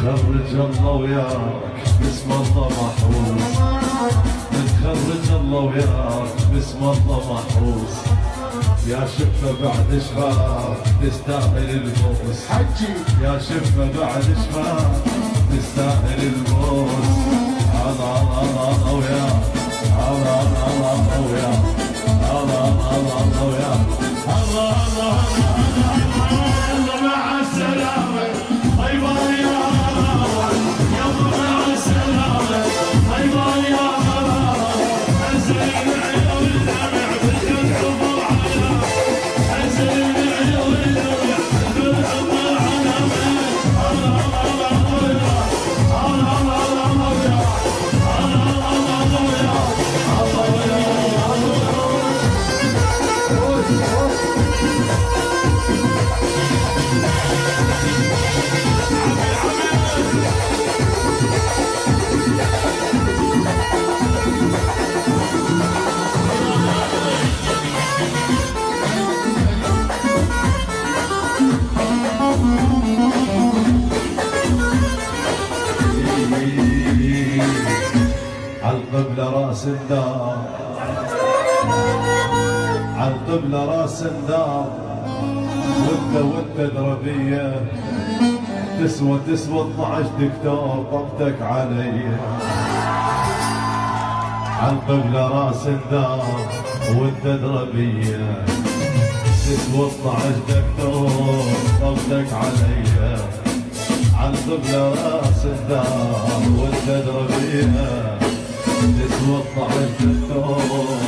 متخرج الله وياك باسم الله محروس، متخرج الله وياك باسم الله محروس، يا شفة بعد شباب تستاهل البوس، حجي يا شفة بعد شباب تستاهل البوس. الله الله الله وياك، الله الله الله وياك، الله الله الله وياك، الله الله الله مع السلامة. باي باي يا غرام، يلا مع السلامة. باي باي يا غرام، انزل العيون الدمع بالحب والعلامة، انزل العيون الدمع بالحب والعلامة. الله الله الله وياك، الله الله الله وياك، الله الله الله وياك، الله وياك. عالقبلة راس الدار، عالقبلة راس الدار، وانت دربية تسوى 12 دكتور طبتك علي. عالقبلة راس الدار وانت دربية تسوى 12 دكتور طبتك علي. عالقبلة راس الدار وانت دربية تسوى 12 دكتور